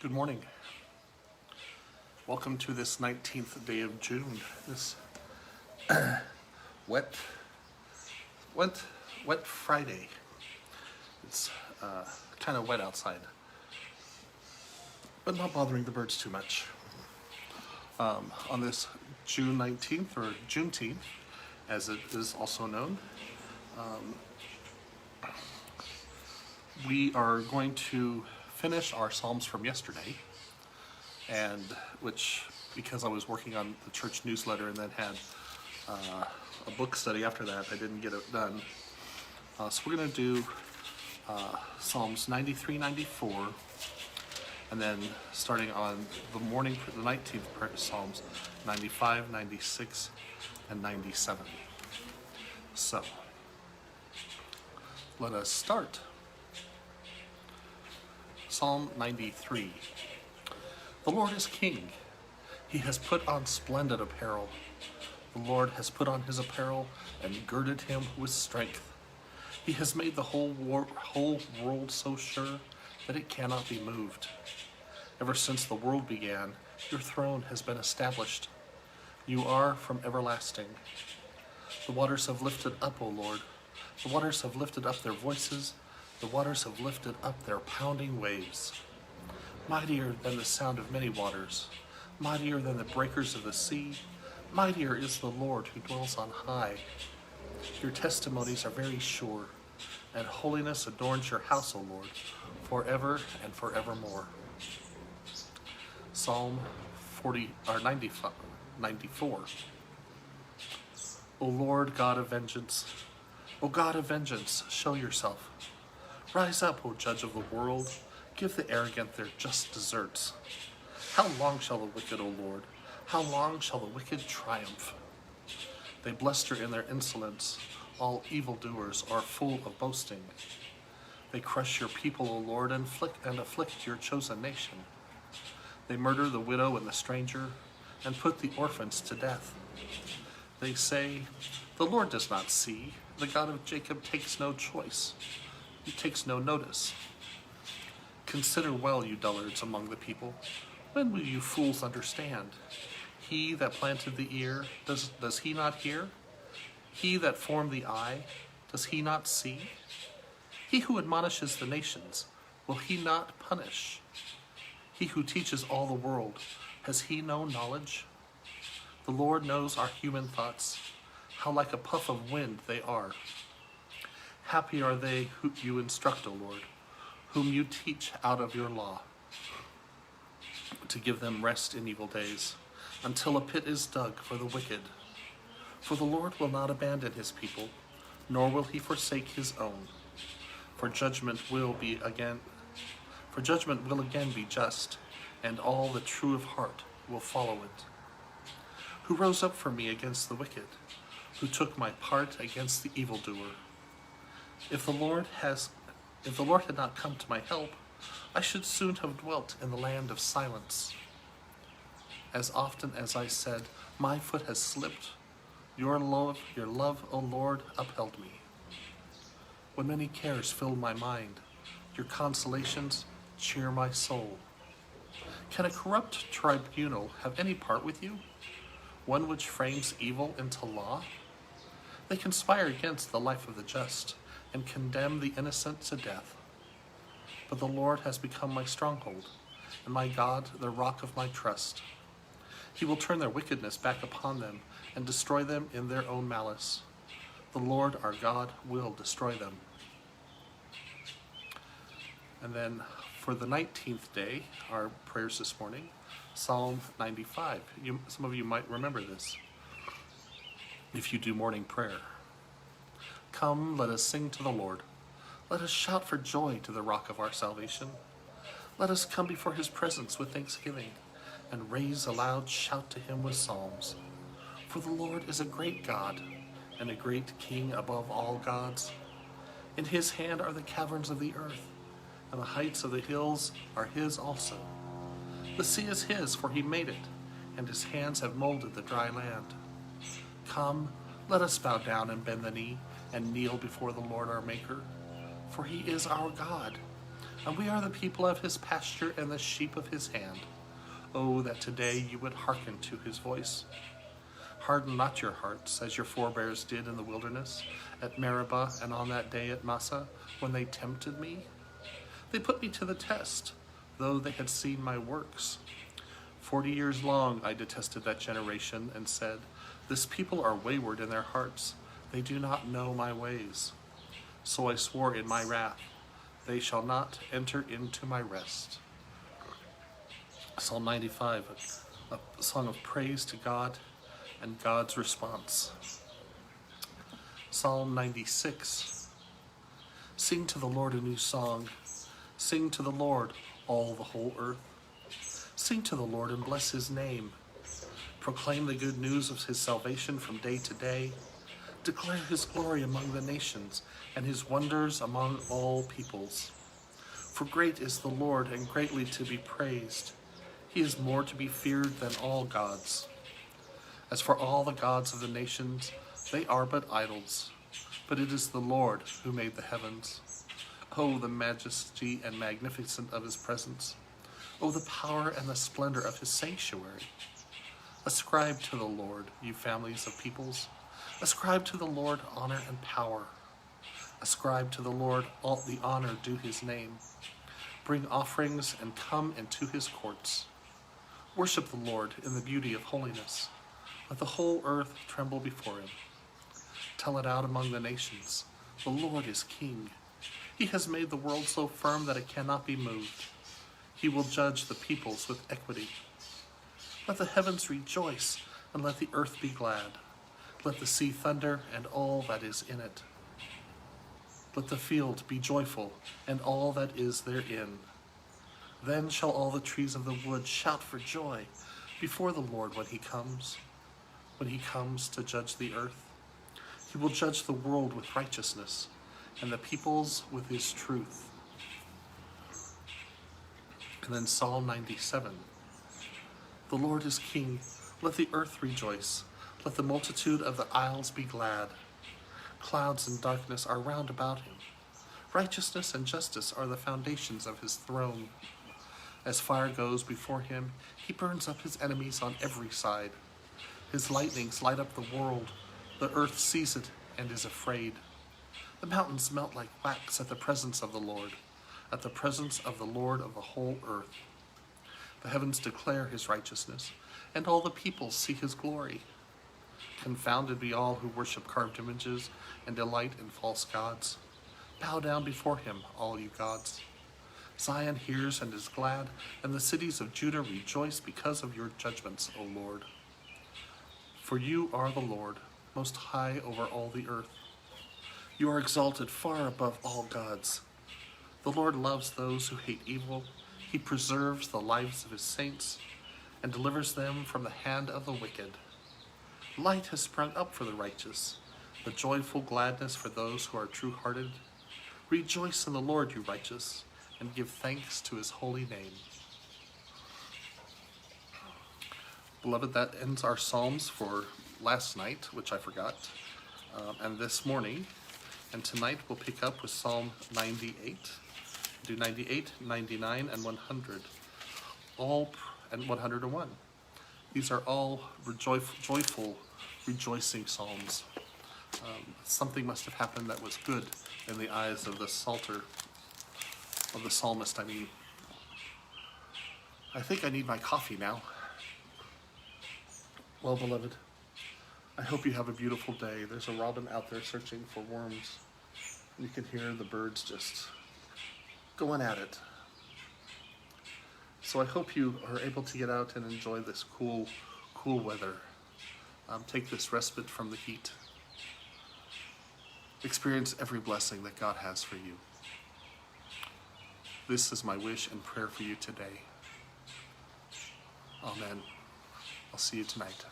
Good morning. Welcome to this 19th day of June. This wet, wet, wet Friday. It's kind of wet outside, but not bothering the birds too much. On this June 19th, or Juneteenth, as it is also known, we are going to finish our Psalms from yesterday, and which, because I was working on the church newsletter and then had a book study after that, I didn't get it done. So we're going to do Psalms 93, 94, and then starting on the morning, the 19th Psalms, 95, 96, and 97. So, let us start. Psalm 93. The Lord is king. He has put on splendid apparel. The Lord has put on his apparel and girded him with strength. He has made the whole world so sure that it cannot be moved. Ever since the world began, your throne has been established. You are from everlasting. The waters have lifted up, O Lord. The waters have lifted up their voices. The waters have lifted up their pounding waves. Mightier than the sound of many waters, mightier than the breakers of the sea, mightier is the Lord who dwells on high. Your testimonies are very sure, and holiness adorns your house, O Lord, forever and forevermore. Psalm 94. O Lord God of vengeance, O God of vengeance, show yourself. Rise up, O Judge of the world. Give the arrogant their just deserts. How long shall the wicked, O Lord? How long shall the wicked triumph? They bluster in their insolence. All evildoers are full of boasting. They crush your people, O Lord, and afflict your chosen nation. They murder the widow and the stranger, and put the orphans to death. They say, the Lord does not see. The God of Jacob takes no choice. He takes no notice. Consider well, you dullards among the people. When will you fools understand? He that planted the ear, does he not hear? He that formed the eye, does he not see? He who admonishes the nations, will he not punish? He who teaches all the world, has he no knowledge? The Lord knows our human thoughts, how like a puff of wind they are. Happy are they who you instruct, O Lord, whom you teach out of your law, to give them rest in evil days, until a pit is dug for the wicked. For the Lord will not abandon his people, nor will he forsake his own. For judgment will again be just, and all the true of heart will follow it. Who rose up for me against the wicked, who took my part against the evildoer. If the Lord had not come to my help, I should soon have dwelt in the land of silence. As often as I said, my foot has slipped, your love, O Lord, upheld me. When many cares filled my mind, your consolations cheer my soul. Can a corrupt tribunal have any part with you? One which frames evil into law? They conspire against the life of the just, and condemn the innocent to death. But the Lord has become my stronghold, and my God, the rock of my trust. He will turn their wickedness back upon them, and destroy them in their own malice. The Lord our God will destroy them. And then for the 19th day, our prayers this morning, Psalm 95. Some of you might remember this if you do morning prayer. Come, let us sing to the Lord. Let us shout for joy to the rock of our salvation. Let us come before his presence with thanksgiving, and raise a loud shout to him with psalms. For the Lord is a great God, and a great King above all gods. In his hand are the caverns of the earth, and the heights of the hills are his also. The sea is his, for he made it, and his hands have molded the dry land. Come, let us bow down and bend the knee, and kneel before the Lord our Maker. For he is our God. and we are the people of his pasture and the sheep of his hand. Oh, that today you would hearken to his voice. Harden not your hearts, as your forebears did in the wilderness, at Meribah and on that day at Massah, when they tempted me. They put me to the test, though they had seen my works. 40 years long I detested that generation and said, this people are wayward in their hearts. They do not know my ways. So I swore in my wrath, they shall not enter into my rest. Psalm 95, a song of praise to God and God's response. Psalm 96. Sing to the Lord a new song. Sing to the Lord, all the whole earth. Sing to the Lord and bless his name. Proclaim the good news of his salvation from day to day. Declare his glory among the nations and his wonders among all peoples. For great is the Lord and greatly to be praised. He is more to be feared than all gods. As for all the gods of the nations, they are but idols. But it is the Lord who made the heavens. Oh, the majesty and magnificence of his presence. Oh, the power and the splendor of his sanctuary. Ascribe to the Lord, you families of peoples. Ascribe to the Lord honor and power. Ascribe to the Lord all the honor due his name. Bring offerings and come into his courts. Worship the Lord in the beauty of holiness. Let the whole earth tremble before him. Tell it out among the nations. The Lord is king. He has made the world so firm that it cannot be moved. He will judge the peoples with equity. Let the heavens rejoice, and let the earth be glad. Let the sea thunder, and all that is in it. Let the field be joyful, and all that is therein. Then shall all the trees of the wood shout for joy before the Lord when he comes to judge the earth. He will judge the world with righteousness, and the peoples with his truth. And then Psalm 97. The Lord is king. Let the earth rejoice. Let the multitude of the isles be glad. Clouds and darkness are round about him. Righteousness and justice are the foundations of his throne. As fire goes before him, he burns up his enemies on every side. His lightnings light up the world. The earth sees it and is afraid. The mountains melt like wax at the presence of the Lord, at the presence of the Lord of the whole earth. The heavens declare his righteousness, and all the peoples see his glory. Confounded be all who worship carved images and delight in false gods. Bow down before him, all you gods. Zion hears and is glad, and the cities of Judah rejoice because of your judgments, O Lord. For you are the Lord, most high over all the earth. You are exalted far above all gods. The Lord loves those who hate evil. He preserves the lives of his saints and delivers them from the hand of the wicked. Light has sprung up for the righteous, the joyful gladness for those who are true-hearted. Rejoice in the Lord, you righteous, and give thanks to his holy name. Beloved, that ends our Psalms for last night, which I forgot, and this morning. And tonight we'll pick up with Psalm 98. Do 98, 99, and 100. And 101. These are all joyful, rejoicing psalms. Something must have happened that was good in the eyes of the psalmist. I think I need my coffee now. Well, beloved, I hope you have a beautiful day. There's a robin out there searching for worms. You can hear the birds just going at it. So I hope you are able to get out and enjoy this cool weather. Take this respite from the heat. Experience every blessing that God has for you. This is my wish and prayer for you today. Amen. I'll see you tonight.